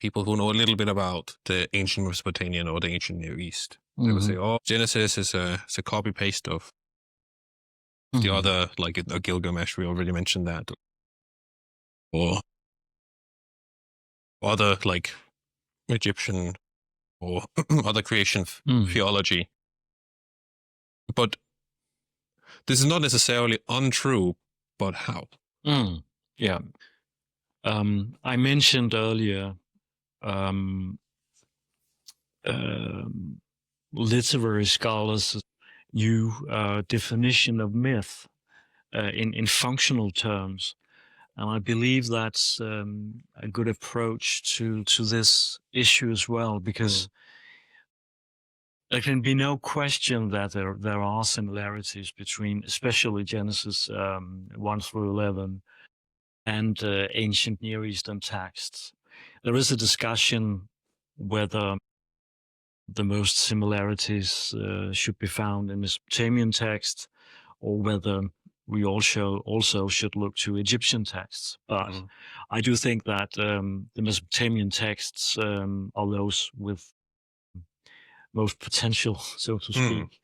people who know a little bit about the ancient Mesopotamian or the ancient Near East. They would say, oh, Genesis is a copy-paste of the other, like a Gilgamesh, we already mentioned that. Or other, like, Egyptian or other creation theology. But this is not necessarily untrue, but how? Yeah. I mentioned earlier literary scholars' new definition of myth in functional terms. And I believe that's a good approach to this issue as well, because there can be no question that there are similarities between, especially Genesis 1 through 11, and ancient Near Eastern texts. There is a discussion whether the most similarities should be found in Mesopotamian texts, or whether we also should look to Egyptian texts. But I do think that the Mesopotamian texts are those with most potential, so to speak.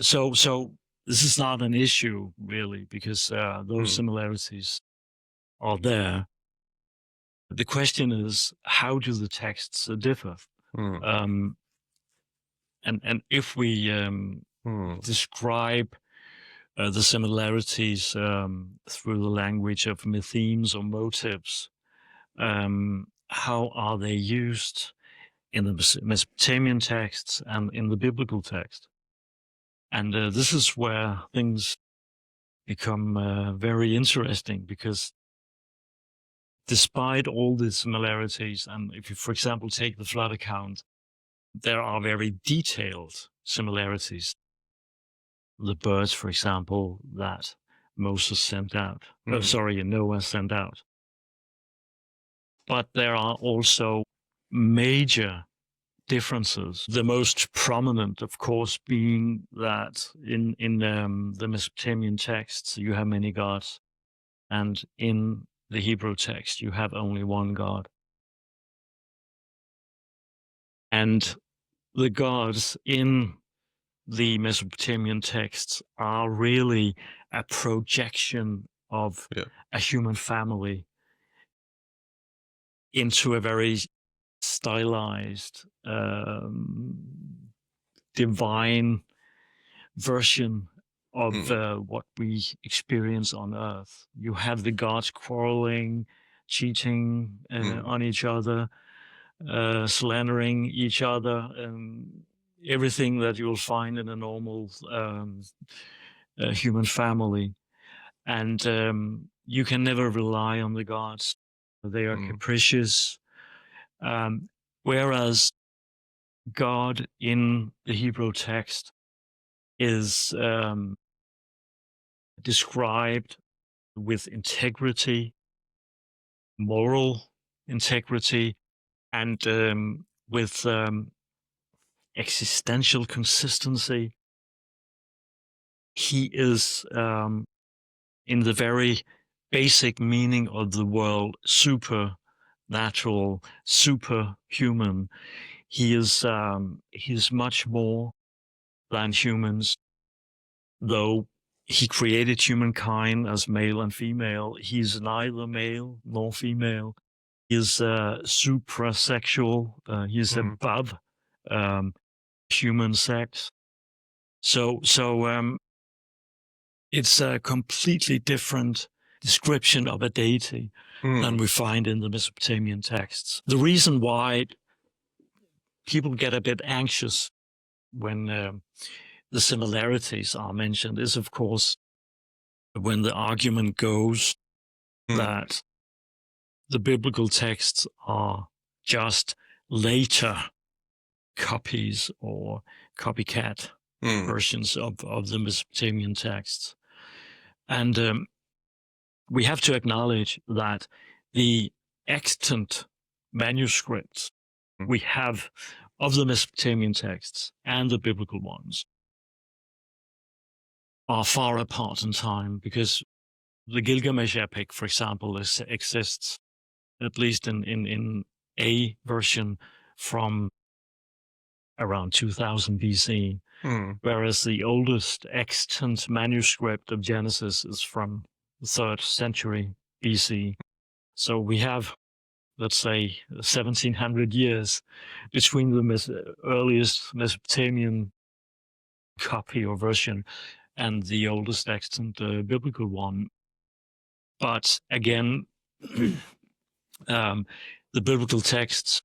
So this is not an issue, really, because those similarities are there. The question is, how do the texts differ? And if we describe the similarities through the language of mythemes or motifs, how are they used in the Mesopotamian texts and in the biblical text? And this is where things become very interesting, because despite all the similarities, and if you, for example, take the flood account, there are very detailed similarities. The birds, for example, that Noah sent out. But there are also major differences. The most prominent, of course, being that in the Mesopotamian texts, you have many gods, and in the Hebrew text, you have only one God. And the gods in the Mesopotamian texts are really a projection of a human family into a very stylized, divine version of what we experience on Earth. You have the gods quarreling, cheating on each other, slandering each other, everything that you'll find in a normal human family. And you can never rely on the gods. They are capricious. Whereas God in the Hebrew text is described with integrity, moral integrity, and with existential consistency. He is, in the very basic meaning of the word, supernatural, superhuman. He is much more than humans. Though he created humankind as male and female, he's neither male nor female. He is suprasexual. He is above human sex. So it's a completely different description of a deity than we find in the Mesopotamian texts. The reason why people get a bit anxious when the similarities are mentioned is, of course, when the argument goes that the biblical texts are just later copies or copycat versions of the Mesopotamian texts. And we have to acknowledge that the extant manuscripts we have of the Mesopotamian texts and the biblical ones are far apart in time, because the Gilgamesh epic, for example, exists at least in a version from around 2000 BC, whereas the oldest extant manuscript of Genesis is from the 3rd century BC. So we have, let's say, 1700 years between the earliest Mesopotamian copy or version and the oldest extant biblical one. But again, the biblical texts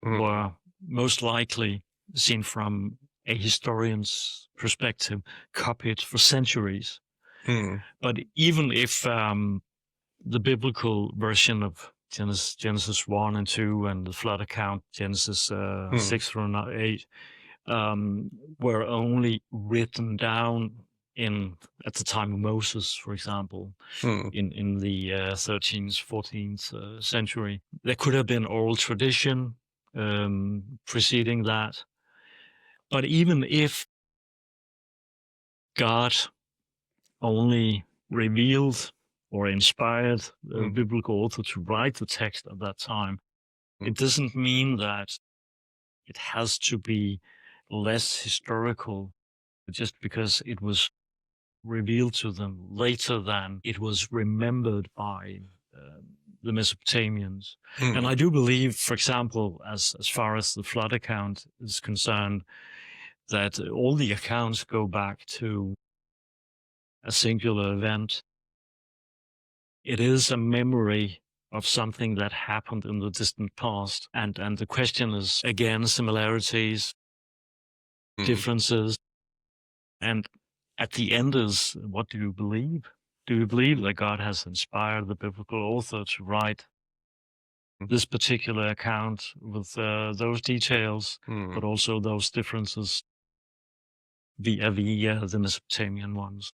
were most likely, seen from a historian's perspective, copied for centuries. But even if the biblical version of Genesis 1 and 2 and the flood account, Genesis 6 through 8, were only written down at the time of Moses, for example, in the 13th, 14th century. There could have been oral tradition preceding that. But even if God only revealed or inspired the biblical author to write the text at that time, it doesn't mean that it has to be less historical just because it was revealed to them later than it was remembered by the Mesopotamians. And I do believe, for example, as far as the flood account is concerned, that all the accounts go back to a singular event. It is a memory of something that happened in the distant past. And the question is, again, similarities, differences. And at the end is, what do you believe? Do you believe that God has inspired the biblical author to write this particular account with those details, but also those differences vis-a-vis the Mesopotamian ones?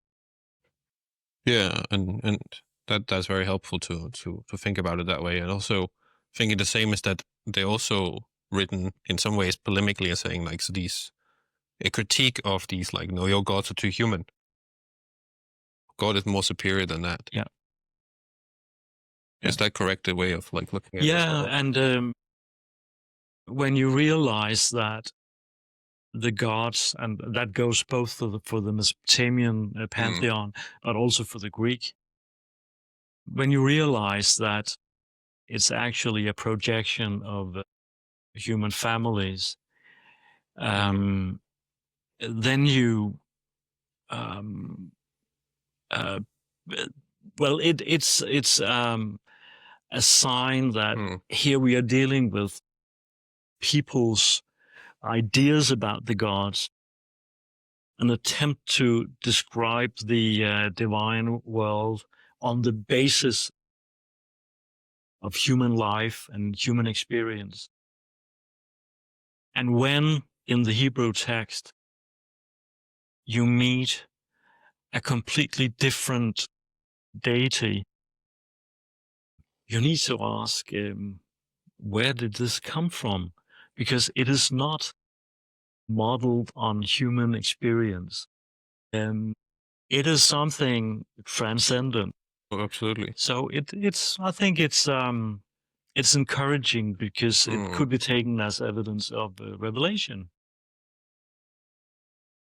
Yeah, and that's very helpful to think about it that way. And also thinking the same is that they're also written in some ways polemically as saying like, so a critique of these, like, no, your gods are too human. God is more superior than that. Yeah. Is that correct, the way of like looking at it? Yeah, and when you realize that the gods, and that goes both for the Mesopotamian pantheon, but also for the Greek, when you realize that it's actually a projection of human families, then you, well, it's a sign that here we are dealing with people's ideas about the gods, an attempt to describe the divine world on the basis of human life and human experience. And when in the Hebrew text you meet a completely different deity, you need to ask, where did this come from? Because it is not modeled on human experience. It is something transcendent. Oh, absolutely. So I think it's encouraging because it could be taken as evidence of revelation.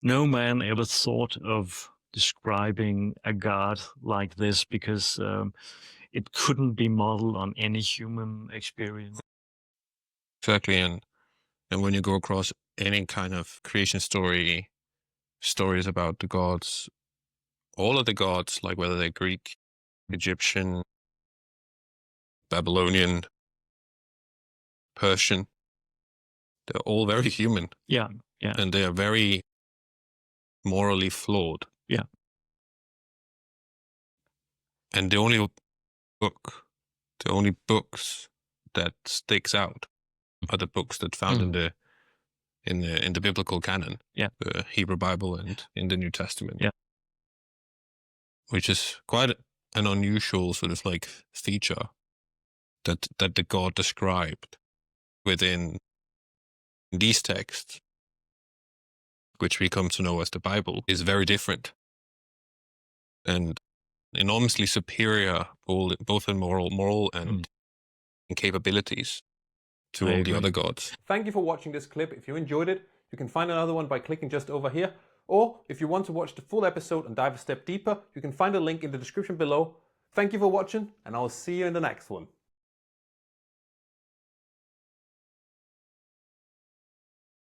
No man ever thought of describing a god like this because it couldn't be modeled on any human experience. Exactly, and when you go across any kind of creation stories about the gods, all of the gods, like whether they're Greek, Egyptian, Babylonian, Persian, they're all very human. Yeah. And they are very morally flawed. Yeah. And the only books that sticks out are the books that found in the biblical canon, the Hebrew Bible and in the New Testament, which is quite an unusual sort of like feature that the God described within these texts, which we come to know as the Bible, is very different and enormously superior, both in moral and capabilities to I all agree. the other gods. Thank you for watching this clip. If you enjoyed it, you can find another one by clicking just over here. Or if you want to watch the full episode and dive a step deeper, you can find a link in the description below. Thank you for watching, and I'll see you in the next one.